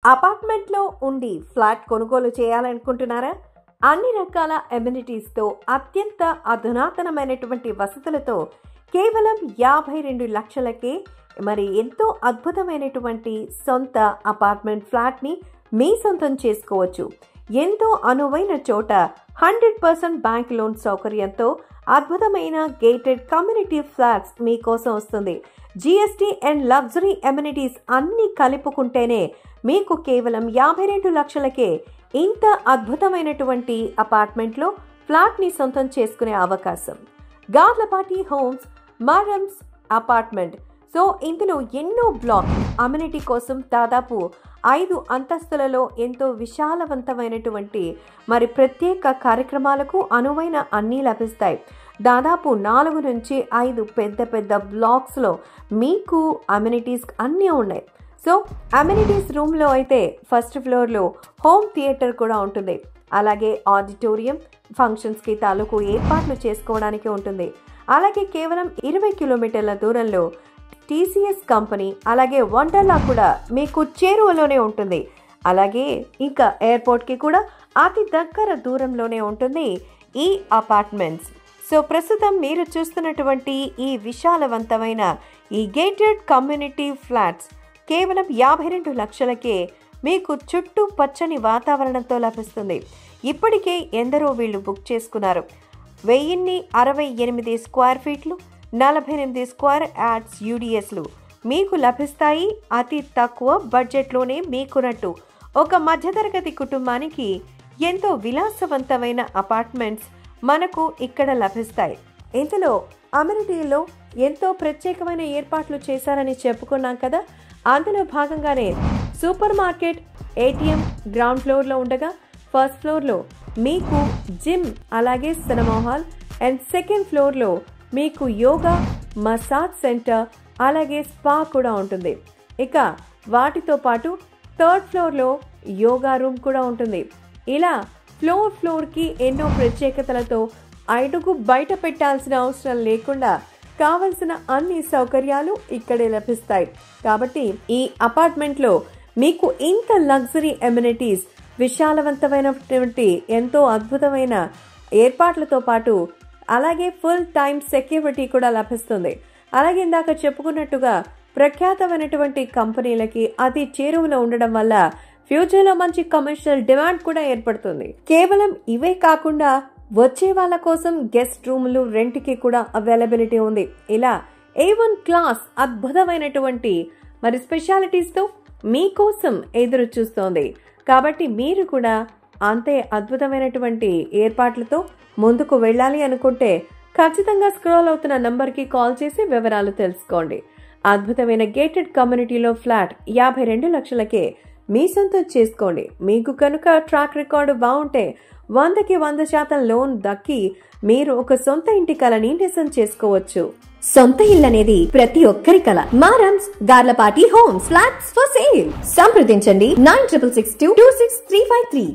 Apartment లో ఉండి flat కొనుగోలు చేయాలనుకుంటున్నారా? అన్ని రకాల అమ్యూనిటీస్ తో అత్యంత అధునాతనమైనటువంటి వసతులతో కేవలం 52 లక్షలకే మరి ఎంతో అద్భుతమైనటువంటి సొంత అపార్ట్మెంట్ ఫ్లాట్ ని మీ సొంతం చేసుకోవచ్చు. ఎంతో అనువైన చోట 100% బ్యాంక్ లోన్ సౌకర్యంతో అద్భుతమైన గేటెడ్ కమ్యూనిటీ ఫ్లాట్స్ మీకోసం వస్తుంది. జిఎస్టీ అండ్ లగ్జరీ అమ్యూనిటీస్ అన్ని కలుపుకుంటేనే మీకు కేవలం 52 లక్షలకే ఇంత అద్భుతమైనటువంటి అపార్ట్మెంట్లో ఫ్లాట్ ని సొంతం చేసుకునే అవకాశం. Garlapati homes Marams apartment. So ఇందులో ఎన్నో బ్లాక్ అమ్యూనిటీ కోసం దాదాపు 5 అంతస్తులలో ఎంతో విశాలవంతమైనటువంటి మరి ప్రత్యేక కార్యక్రమాలకు అనువైన అన్నీ లభిస్తాయి. దాదాపు 4 నుంచి 5 పెద్ద పెద్ద బ్లాక్స్లో మీకు అమ్యూనిటీస్ అన్నీ ఉన్నాయి. సో అమ్యూనిటీస్ రూమ్లో అయితే ఫస్ట్ ఫ్లోర్లో హోమ్ థియేటర్ కూడా ఉంటుంది. అలాగే ఆడిటోరియం, ఫంక్షన్స్కి తాలూకు ఏర్పాట్లు చేసుకోవడానికి ఉంటుంది. అలాగే కేవలం 20 కిలోమీటర్ల దూరంలో టీసీఎస్ కంపెనీ అలాగే వండర్లా కూడా మీకు చేరువలోనే ఉంటుంది. అలాగే ఇంకా ఎయిర్పోర్ట్కి కూడా అతి దగ్గర దూరంలోనే ఉంటుంది ఈ అపార్ట్మెంట్స్. సో ప్రస్తుతం మీరు చూస్తున్నటువంటి ఈ విశాలవంతమైన ఈ గేటెడ్ కమ్యూనిటీ ఫ్లాట్స్ కేవలం 52 లక్షలకే మీకు చుట్టూ పచ్చని వాతావరణంతో లభిస్తుంది. ఇప్పటికే ఎందరో వీళ్ళు బుక్ చేసుకున్నారు. 1068 స్క్వేర్ ఫీట్లు, 48 స్క్వేర్ యార్డ్స్ యూడిఎస్లు మీకు లభిస్తాయి. అతి తక్కువ బడ్జెట్లోనే మీకున్నట్టు ఒక మధ్యతరగతి కుటుంబానికి ఎంతో విలాసవంతమైన అపార్ట్మెంట్స్ మనకు ఇక్కడ లభిస్తాయి. ఇందులో అమ్యూనిటీలో ఎంతో ప్రత్యేకమైన ఏర్పాట్లు చేశారని చెప్పుకున్నాం కదా. అందులో భాగంగానే సూపర్ మార్కెట్, ఏటీఎం గ్రౌండ్ ఫ్లోర్లో ఉండగా ఫస్ట్ ఫ్లోర్లో మీకు జిమ్ అలాగే సినిమా హాల్ అండ్ సెకండ్ ఫ్లోర్లో మీకు యోగా, మసాజ్ సెంటర్ అలాగే స్పా కూడా ఉంటుంది. ఇక వాటితో పాటు థర్డ్ ఫ్లోర్లో యోగా రూమ్ కూడా ఉంటుంది. ఇలా ఫ్లోర్కి ఎన్నో ప్రత్యేకతలతో అడుగు బయట పెట్టాల్సిన అవసరం లేకుండా కావలసిన అన్ని సౌకర్యాలు ఇక్కడే లభిస్తాయి. కాబట్టి ఈ అపార్ట్మెంట్లో మీకు ఇంత లగ్జరీ అమ్యూనిటీస్, విశాలవంతమైనటువంటి ఎంతో అద్భుతమైన ఏర్పాట్లతో పాటు అలాగే ఫుల్ టైమ్ సెక్యూరిటీ కూడా లభిస్తుంది. అలాగే ఇందాక చెప్పుకున్నట్టుగా ప్రఖ్యాతమైనటువంటి కంపెనీలకి అతి చేరువలో ఉండడం వల్ల ఫ్యూచర్లో మంచి కమర్షియల్ డిమాండ్ కూడా ఏర్పడుతుంది. కేవలం ఇవే కాకుండా వచ్చే వాళ్ళ కోసం గెస్ట్ రూములు రెంట్కి కూడా అవైలబిలిటీ ఉంది. ఇలా A1 క్లాస్ అద్భుతమైనటువంటి మరి స్పెషాలిటీస్తో మీకోసం ఎదురు చూస్తోంది. కాబట్టి మీరు కూడా అంతే అద్భుతమైనటువంటి ఏర్పాట్లతో ముందుకు వెళ్ళాలి అనుకుంటే ఖచ్చితంగా స్క్రోల్ అవుతున్న నంబర్కి కాల్ చేసి వివరాలు తెలుసుకోండి. అద్భుతమైన గేటెడ్ కమ్యూనిటీలో ఫ్లాట్ 52 లక్షలకే మీ సొంతం చేసుకోండి. మీకు కనుక ట్రాక్ రికార్డు బాగుంటే 100కి 100% లోన్ దక్కి మీరు ఒక సొంత ఇంటి కలని నిజం చేసుకోవచ్చు. సొంత ఇల్లు అనేది ప్రతి ఒక్కరి కల. Marams Garlapati homes flats for sale. సంప్రదించండి 9662263353.